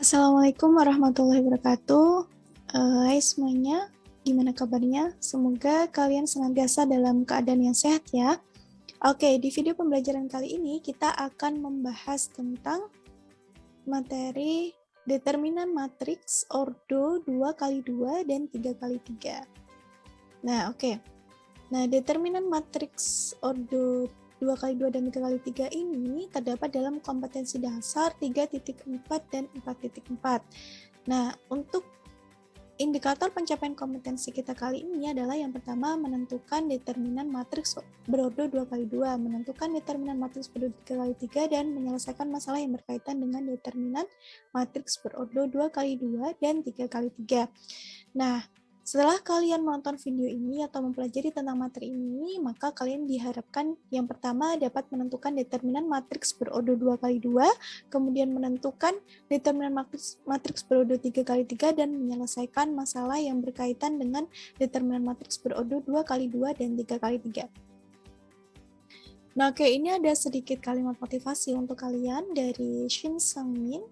Assalamualaikum warahmatullahi wabarakatuh. Hai semuanya, gimana kabarnya? Semoga kalian senantiasa dalam keadaan yang sehat ya. Oke, di video pembelajaran kali ini kita akan membahas tentang materi determinan matriks ordo 2x2 dan 3x3. Nah, oke. Nah, determinan matriks ordo 2x2 dan 3x3 ini terdapat dalam kompetensi dasar 3.4 dan 4.4. Nah, untuk indikator pencapaian kompetensi kita kali ini adalah yang pertama menentukan determinan matriks berordo 2x2, menentukan determinan matriks berordo 3x3, dan menyelesaikan masalah yang berkaitan dengan determinan matriks berordo 2x2 dan 3x3. Nah, setelah kalian menonton video ini atau mempelajari tentang materi ini, maka kalian diharapkan yang pertama dapat menentukan determinan matriks berordo 2x2, kemudian menentukan determinan matriks berordo 3x3, dan menyelesaikan masalah yang berkaitan dengan determinan matriks berordo 2x2 dan 3x3. Nah, oke, ini ada sedikit kalimat motivasi untuk kalian dari Shin Seung-min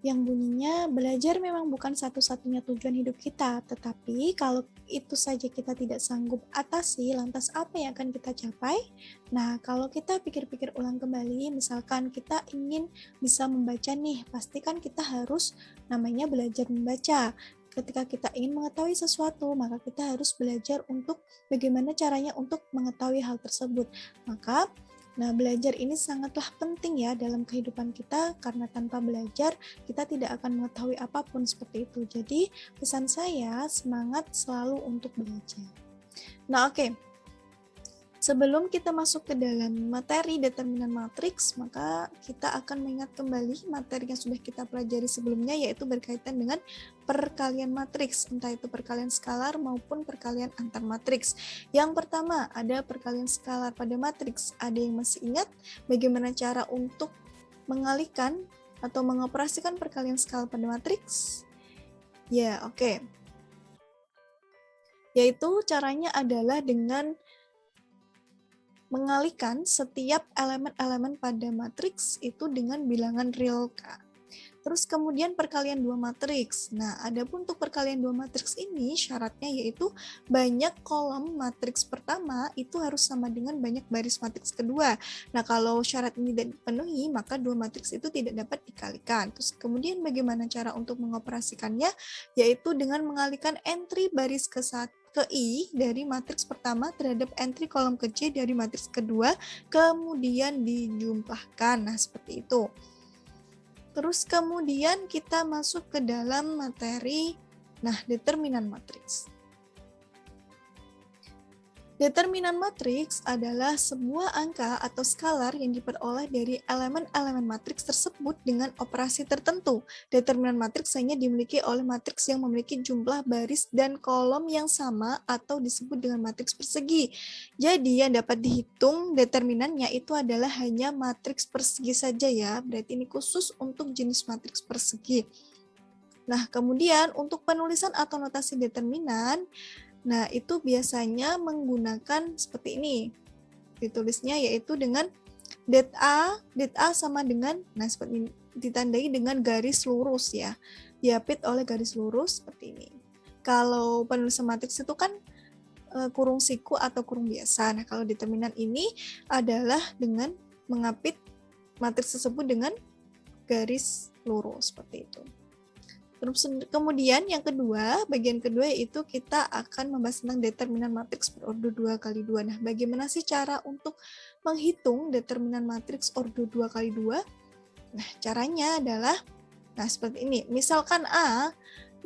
yang bunyinya, belajar memang bukan satu-satunya tujuan hidup kita, tetapi kalau itu saja kita tidak sanggup atasi, lantas apa yang akan kita capai? Nah, kalau kita pikir-pikir ulang kembali, misalkan kita ingin bisa membaca nih, pastikan kita harus namanya belajar membaca. Ketika kita ingin mengetahui sesuatu, maka kita harus belajar untuk bagaimana caranya untuk mengetahui hal tersebut. Nah, belajar ini sangatlah penting ya dalam kehidupan kita, karena tanpa belajar kita tidak akan mengetahui apapun seperti itu. Jadi, pesan saya semangat selalu untuk belajar. Nah, oke. Sebelum kita masuk ke dalam materi determinan matriks, maka kita akan mengingat kembali materi yang sudah kita pelajari sebelumnya, yaitu berkaitan dengan perkalian matriks, entah itu perkalian skalar maupun perkalian antar matriks. Yang pertama, ada perkalian skalar pada matriks. Ada yang masih ingat bagaimana cara untuk mengalihkan atau mengoperasikan perkalian skalar pada matriks? Ya, oke. Yaitu caranya adalah dengan mengalihkan setiap elemen-elemen pada matriks itu dengan bilangan real, Kak. Terus kemudian perkalian dua matriks. Nah, adapun untuk perkalian dua matriks ini syaratnya yaitu banyak kolom matriks pertama itu harus sama dengan banyak baris matriks kedua. Nah, kalau syarat ini tidak dipenuhi, maka dua matriks itu tidak dapat dikalikan. Terus kemudian bagaimana cara untuk mengoperasikannya? Yaitu dengan mengalihkan entry baris ke I dari matriks pertama terhadap entry kolom ke J dari matriks kedua, kemudian dijumlahkan. Nah, seperti itu. Terus kemudian kita masuk ke dalam materi, determinan matriks. Determinan matriks adalah sebuah angka atau skalar yang diperoleh dari elemen-elemen matriks tersebut dengan operasi tertentu. Determinan matriks hanya dimiliki oleh matriks yang memiliki jumlah baris dan kolom yang sama atau disebut dengan matriks persegi. Jadi yang dapat dihitung determinannya itu adalah hanya matriks persegi saja ya. Berarti ini khusus untuk jenis matriks persegi. Nah, kemudian untuk penulisan atau notasi determinan, nah, itu biasanya menggunakan seperti ini. Ditulisnya yaitu dengan det A sama dengan, seperti ini, ditandai dengan garis lurus ya. Diapit oleh garis lurus seperti ini. Kalau penulisan matriks itu kan kurung siku atau kurung biasa. Nah, kalau determinan ini adalah dengan mengapit matriks tersebut dengan garis lurus seperti itu. Terus kemudian yang kedua, bagian kedua yaitu kita akan membahas tentang determinan matriks berordo 2x2. Nah, bagaimana sih cara untuk menghitung determinan matriks ordo 2x2? Nah, caranya adalah, seperti ini. Misalkan A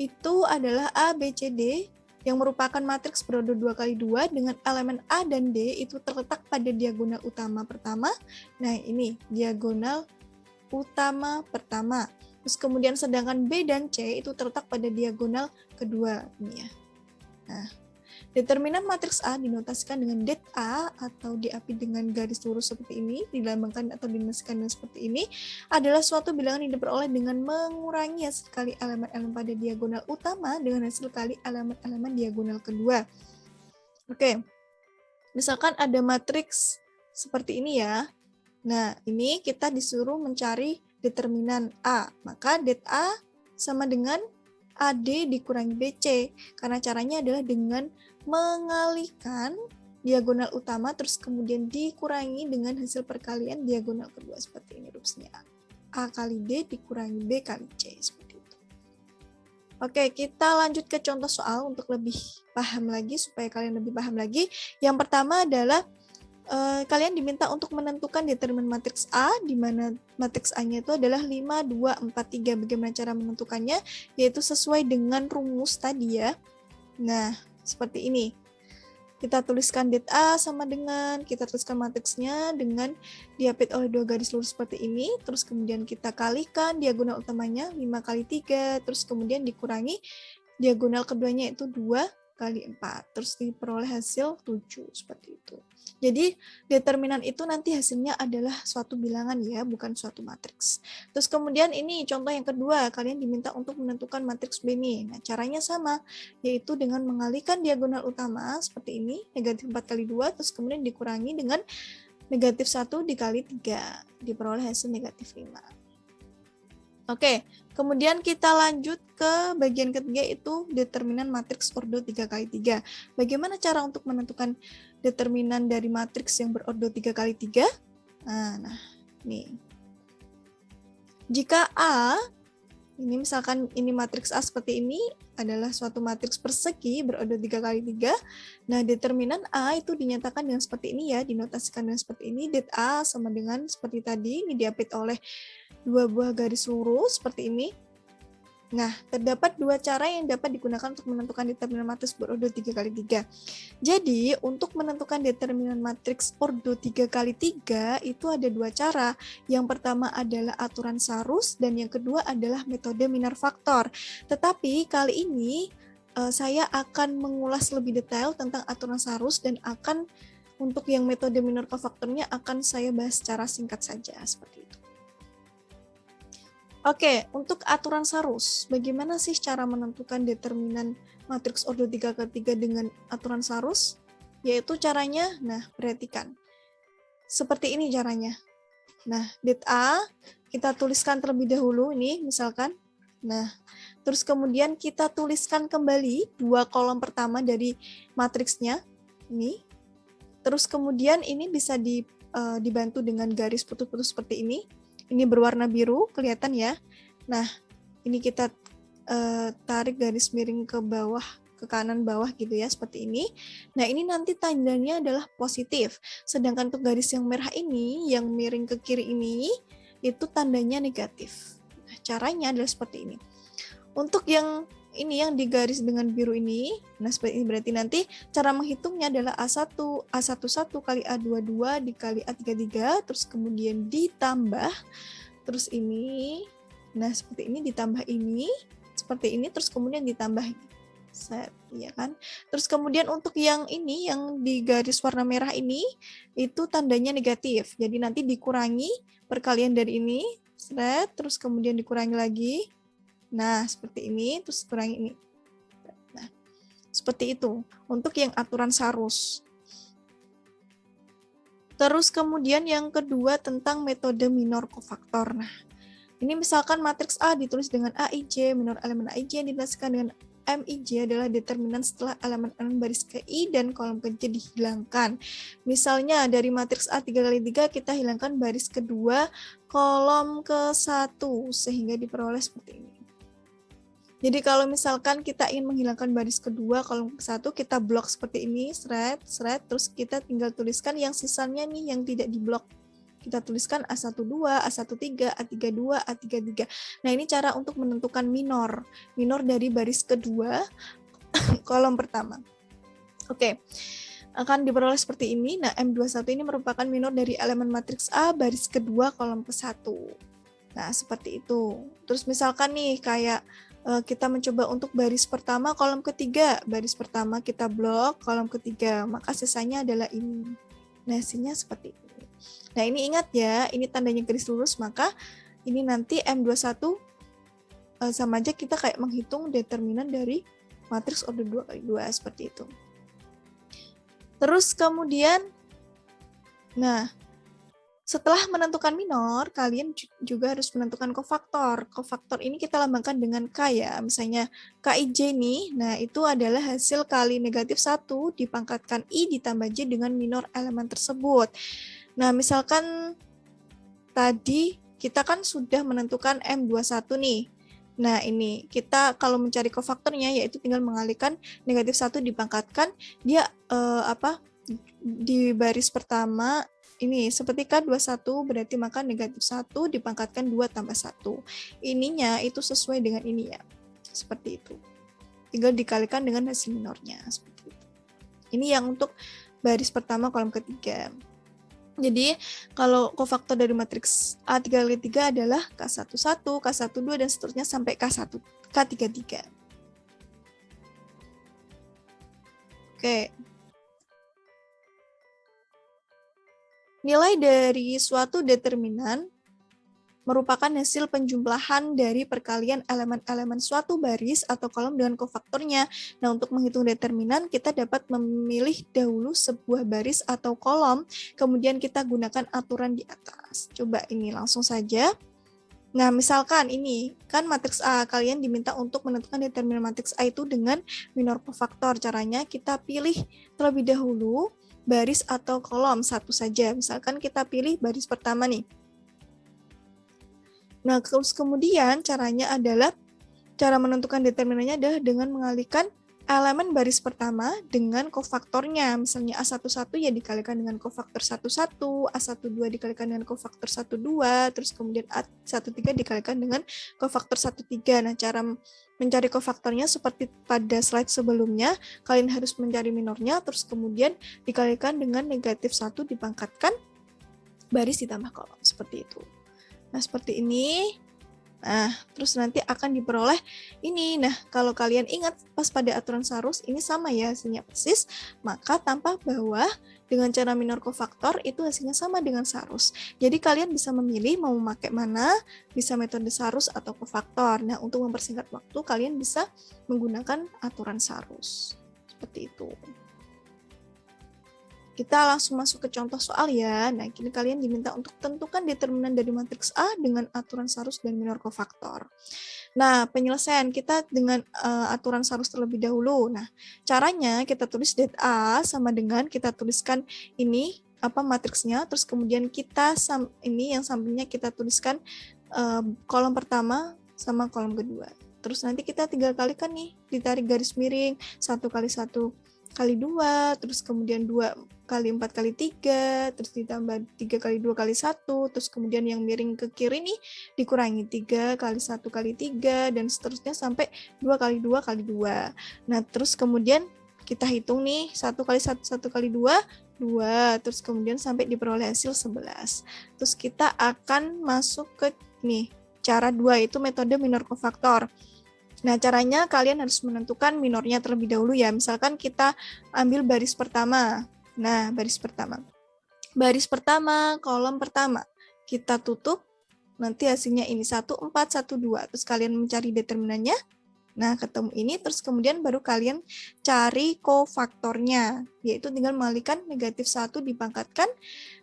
itu adalah A, B, C, D yang merupakan matriks berordo 2x2 dengan elemen A dan D itu terletak pada diagonal utama pertama. Nah, ini diagonal utama pertama. Terus kemudian sedangkan B dan C itu terletak pada diagonal kedua ini ya. Nah, determinan matriks A dinotasikan dengan det A atau diapit dengan garis lurus seperti ini, dilambangkan atau dinotasikan dengan seperti ini, adalah suatu bilangan yang diperoleh dengan mengurangi hasil kali elemen-elemen pada diagonal utama dengan hasil kali elemen-elemen diagonal kedua. Oke. Misalkan ada matriks seperti ini ya. Nah, ini kita disuruh mencari determinan A. Maka det A sama dengan AD dikurangi BC. Karena caranya adalah dengan mengalihkan diagonal utama terus kemudian dikurangi dengan hasil perkalian diagonal kedua. Seperti ini rumusnya. A kali D dikurangi B kali C. Seperti itu. Oke, kita lanjut ke contoh soal untuk lebih paham lagi, supaya kalian lebih paham lagi. Yang pertama adalah kalian diminta untuk menentukan determinan matriks A, di mana matriks A-nya itu adalah 5, 2, 4, 3. Bagaimana cara menentukannya? Yaitu sesuai dengan rumus tadi ya. Nah, seperti ini. Kita tuliskan det A sama dengan, kita tuliskan matriksnya dengan diapit oleh 2 garis lurus seperti ini, terus kemudian kita kalikan diagonal utamanya 5 kali 3, terus kemudian dikurangi diagonal keduanya itu 2 kali 4, terus diperoleh hasil 7, seperti itu. Jadi determinan itu nanti hasilnya adalah suatu bilangan ya, bukan suatu matriks. Terus kemudian ini contoh yang kedua, kalian diminta untuk menentukan matriks B nih. Nah, caranya sama, yaitu dengan mengalihkan diagonal utama seperti ini, negatif 4 kali 2, terus kemudian dikurangi dengan negatif 1 dikali 3, diperoleh hasil negatif 5. Oke, kemudian kita lanjut ke bagian ketiga, itu determinan matriks ordo 3 kali 3. Bagaimana cara untuk menentukan determinan dari matriks yang berordo 3 kali 3? Nah, nih. Jika A, ini misalkan ini matriks A seperti ini, adalah suatu matriks persegi berordo 3 kali 3. Nah, determinan A itu dinyatakan dengan seperti ini ya, dinotasikan dengan seperti ini. Det A sama dengan seperti tadi, ini diapit oleh 2 buah garis lurus seperti ini. Nah, terdapat 2 cara yang dapat digunakan untuk menentukan determinan matriks berordo 3 kali 3. Jadi, untuk menentukan determinan matriks ordo 3 kali 3 itu ada 2 cara. Yang pertama adalah aturan Sarus dan yang kedua adalah metode minor faktor. Tetapi kali ini saya akan mengulas lebih detail tentang aturan Sarus dan akan untuk yang metode minor kofaktornya akan saya bahas secara singkat saja seperti itu. Oke, untuk aturan Sarus, bagaimana sih cara menentukan determinan matriks ordo 3 kali 3 dengan aturan Sarus? Yaitu caranya, nah perhatikan. Seperti ini caranya. Nah, det A kita tuliskan terlebih dahulu ini misalkan. Nah, terus kemudian kita tuliskan kembali 2 kolom pertama dari matriksnya. Ini. Terus kemudian ini bisa dibantu dengan garis putus-putus seperti ini. Ini berwarna biru, kelihatan ya. Nah, ini kita tarik garis miring ke bawah, ke kanan bawah gitu ya, seperti ini. Nah, ini nanti tandanya adalah positif. Sedangkan untuk garis yang merah ini, yang miring ke kiri ini, itu tandanya negatif. Nah, caranya adalah seperti ini. Untuk yang ini yang digaris dengan biru ini, nah seperti ini berarti nanti cara menghitungnya adalah A1 kali A22 dikali A33, terus kemudian ditambah, terus ini, nah seperti ini ditambah ini, seperti ini, terus kemudian ditambah ini. Set, ya kan? Terus kemudian untuk yang ini, yang di garis warna merah ini, itu tandanya negatif. Jadi nanti dikurangi perkalian dari ini, set, terus kemudian dikurangi lagi. Nah, seperti ini, terus kurangi ini. Nah, seperti itu untuk yang aturan Sarus. Terus kemudian yang kedua tentang metode minor kofaktor. Nah, ini misalkan matriks A ditulis dengan AIJ, minor elemen AIJ yang dijelaskan dengan MIJ adalah determinan setelah elemen-elemen baris ke I dan kolom ke J dihilangkan. Misalnya dari matriks A 3 kali 3 kita hilangkan baris kedua, kolom ke 1 sehingga diperoleh seperti ini. Jadi kalau misalkan kita ingin menghilangkan baris kedua kolom ke 1, kita blok seperti ini, seret, terus kita tinggal tuliskan yang sisanya nih yang tidak diblok. Kita tuliskan A12, A13, A32, A33. Nah, ini cara untuk menentukan minor dari baris kedua kolom pertama. Oke. Akan diperoleh seperti ini. Nah, M21 ini merupakan minor dari elemen matriks A baris kedua kolom ke 1. Nah, seperti itu. Terus misalkan nih kayak kita mencoba untuk baris pertama, kolom ketiga. Baris pertama kita blok, kolom ketiga. Maka sisanya adalah ini. Nah, hasilnya seperti ini. Nah, ini ingat ya, ini tandanya garis lurus, maka ini nanti M21 sama aja kita kayak menghitung determinan dari matriks ordo 2 kali 2, seperti itu. Terus kemudian, nah, Setelah menentukan minor, kalian juga harus menentukan kofaktor. Kofaktor ini kita lambangkan dengan K ya. Misalnya KIJ nih, nah itu adalah hasil kali negatif 1 dipangkatkan I ditambah J dengan minor elemen tersebut. Nah, misalkan tadi kita kan sudah menentukan M21 nih. Nah, ini kita kalau mencari kofaktornya yaitu tinggal mengalihkan negatif 1 dipangkatkan dia di baris pertama ini seperti K21 berarti maka negatif 1 dipangkatkan 2 tambah 1. Ininya itu sesuai dengan ini ya. Seperti itu. Tinggal dikalikan dengan hasil minornya. Seperti itu. Ini yang untuk baris pertama kolom ketiga. Jadi kalau kofaktor dari matriks A3 kali 3 adalah K11, K12, dan seterusnya sampai K33. Oke. Nilai dari suatu determinan merupakan hasil penjumlahan dari perkalian elemen-elemen suatu baris atau kolom dengan kofaktornya. Nah, untuk menghitung determinan, kita dapat memilih dahulu sebuah baris atau kolom, kemudian kita gunakan aturan di atas. Coba ini langsung saja. Nah, misalkan ini, kan matriks A, kalian diminta untuk menentukan determinan matriks A itu dengan minor kofaktor. Caranya kita pilih terlebih dahulu baris atau kolom satu saja. Misalkan kita pilih baris pertama nih. Nah, terus kemudian caranya adalah, cara menentukan determinannya adalah dengan mengalihkan elemen baris pertama dengan kofaktornya. Misalnya A11 ya dikalikan dengan kofaktor 11, A12 dikalikan dengan kofaktor 12, terus kemudian A13 dikalikan dengan kofaktor 13. Nah, cara mencari kofaktornya seperti pada slide sebelumnya, kalian harus mencari minornya, terus kemudian dikalikan dengan negatif 1 dipangkatkan baris ditambah kolom, seperti itu. Nah, seperti ini. Nah, terus nanti akan diperoleh ini. Nah, kalau kalian ingat pas pada aturan Sarus, ini sama ya hasilnya persis, maka tampak bawah dengan cara minor kofaktor itu hasilnya sama dengan Sarus. Jadi kalian bisa memilih mau memakai mana, bisa metode Sarus atau kofaktor. Nah, untuk mempersingkat waktu, kalian bisa menggunakan aturan Sarus. Seperti itu. Kita langsung masuk ke contoh soal ya. Nah, kini kalian diminta untuk tentukan determinan dari matriks A dengan aturan Sarus dan minor kofaktor. Nah, penyelesaian kita dengan aturan Sarus terlebih dahulu. Nah, caranya kita tulis det A sama dengan kita tuliskan ini matriksnya, terus kemudian kita ini yang sampingnya kita tuliskan kolom pertama sama kolom kedua. Terus nanti kita tinggal kalikan nih, ditarik garis miring 1 kali 1 kali 2, terus kemudian 2 kali 4 kali 3, terus ditambah 3 kali 2 kali 1, terus kemudian yang miring ke kiri nih dikurangi 3 kali 1 kali 3, dan seterusnya sampai 2 kali 2 kali 2. Nah, terus kemudian kita hitung nih 1 kali 1, 1 kali 2, 2, terus kemudian sampai diperoleh hasil 11. Terus kita akan masuk ke nih, cara 2 itu metode minor kofaktor. Nah, caranya kalian harus menentukan minornya terlebih dahulu ya. Misalkan kita ambil baris pertama. Nah, baris pertama. Baris pertama, kolom pertama. Kita tutup, nanti hasilnya ini 1, 4, 1, 2. Terus kalian mencari determinannya. Nah, ketemu ini, terus kemudian baru kalian cari kofaktornya, yaitu tinggal mengalihkan negatif 1 dipangkatkan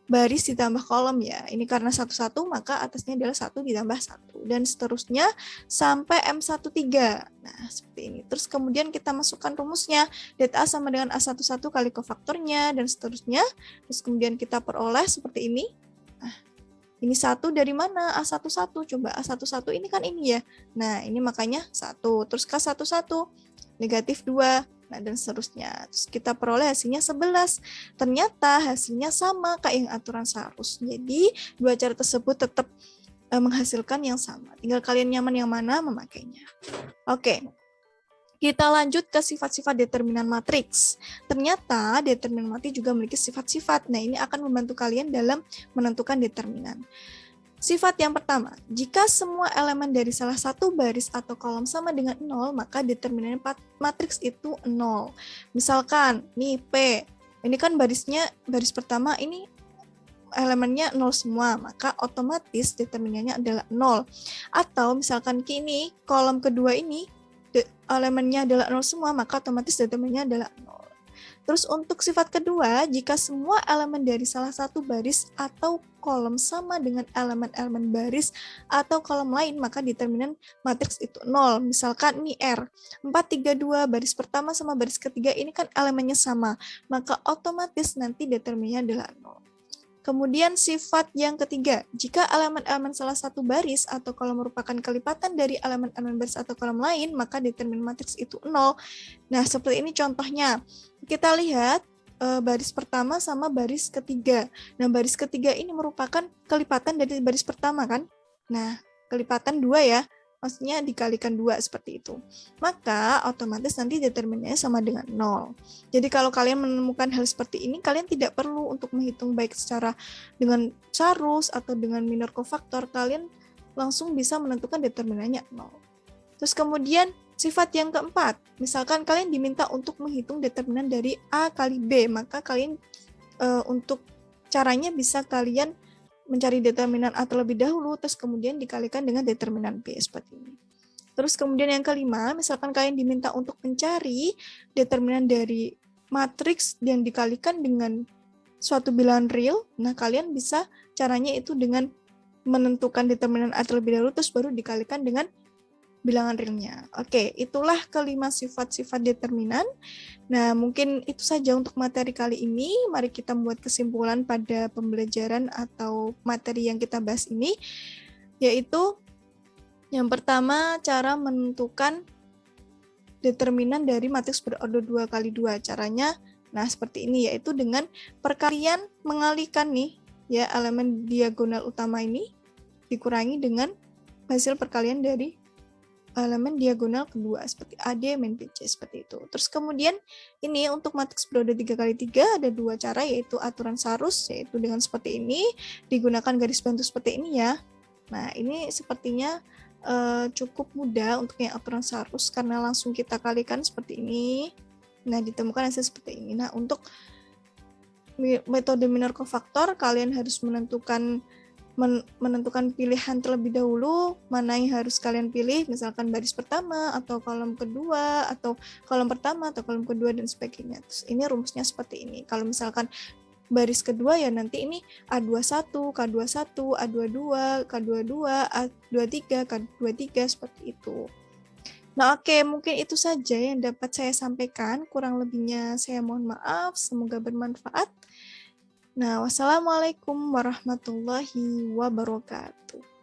baris ditambah kolom ya. Ini karena 1, 1, maka atasnya adalah 1 ditambah 1. Dan seterusnya sampai M13. Nah, seperti ini. Terus kemudian kita masukkan rumusnya. Det A sama dengan A11 kali kofaktornya, dan seterusnya. Terus kemudian kita peroleh seperti ini. Nah, ini 1 dari mana? A11. Coba A11 ini kan ini ya. Nah, ini makanya 1. Terus K11 negatif 2. Nah, dan seterusnya. Terus kita peroleh hasilnya 11. Ternyata hasilnya sama kayak yang aturan Sarus. Jadi, dua cara tersebut tetap menghasilkan yang sama. Tinggal kalian nyaman yang mana memakainya. Oke. Kita lanjut ke sifat-sifat determinan matriks. Ternyata determinan matriks juga memiliki sifat-sifat. Nah, ini akan membantu kalian dalam menentukan determinan. Sifat yang pertama, jika semua elemen dari salah satu baris atau kolom sama dengan 0, maka determinan matriks itu 0. Misalkan, nih P, ini kan baris pertama ini elemennya 0 semua, maka otomatis determinannya adalah 0. Atau misalkan kini, kolom kedua ini elemennya adalah 0 semua, maka otomatis determinannya adalah 0. Terus untuk sifat kedua, jika semua elemen dari salah satu baris atau kolom sama dengan elemen-elemen baris atau kolom lain, maka determinan matriks itu 0. Misalkan ini R, 4, 3, 2, baris pertama sama baris ketiga ini kan elemennya sama, maka otomatis nanti determinannya adalah 0. Kemudian sifat yang ketiga, jika elemen-elemen salah satu baris atau kolom merupakan kelipatan dari elemen-elemen baris atau kolom lain, maka determinan matriks itu 0. Nah, seperti ini contohnya. Kita lihat baris pertama sama baris ketiga. Nah, baris ketiga ini merupakan kelipatan dari baris pertama kan? Nah, kelipatan 2 ya. Maksudnya dikalikan 2 seperti itu. Maka otomatis nanti determinannya sama dengan 0. Jadi kalau kalian menemukan hal seperti ini, kalian tidak perlu untuk menghitung baik secara dengan carus atau dengan minor cofactor, kalian langsung bisa menentukan determinannya 0. Terus kemudian sifat yang keempat, misalkan kalian diminta untuk menghitung determinan dari A kali B, maka kalian untuk caranya bisa kalian mencari determinan A terlebih dahulu, terus kemudian dikalikan dengan determinan B seperti ini. Terus kemudian yang kelima, misalkan kalian diminta untuk mencari determinan dari matriks yang dikalikan dengan suatu bilangan real, nah kalian bisa caranya itu dengan menentukan determinan A terlebih dahulu, terus baru dikalikan dengan bilangan realnya. Oke, itulah kelima sifat-sifat determinan. Nah, mungkin itu saja untuk materi kali ini. Mari kita membuat kesimpulan pada pembelajaran atau materi yang kita bahas ini, yaitu yang pertama, cara menentukan determinan dari matriks berorder 2 kali 2. Caranya, nah seperti ini, yaitu dengan perkalian mengalihkan nih, ya elemen diagonal utama ini dikurangi dengan hasil perkalian dari elemen diagonal kedua seperti AD min BC seperti itu. Terus kemudian ini untuk matriks berorder 3 kali 3 ada dua cara, yaitu aturan Sarus, yaitu dengan seperti ini, digunakan garis bantu seperti ini ya. Nah, ini sepertinya cukup mudah untuk yang aturan Sarus karena langsung kita kalikan seperti ini. Nah, ditemukan hasil seperti ini. Nah, untuk metode minor cofactor kalian harus menentukan pilihan terlebih dahulu, mana yang harus kalian pilih, misalkan baris pertama atau kolom kedua atau kolom pertama atau kolom kedua dan sebagainya. Terus ini rumusnya seperti ini. Kalau misalkan baris kedua ya nanti ini A21, K21, A22, K22, A23, K23 seperti itu. Nah, oke, mungkin itu saja yang dapat saya sampaikan. Kurang lebihnya saya mohon maaf, semoga bermanfaat. Nah, wassalamualaikum warahmatullahi wabarakatuh.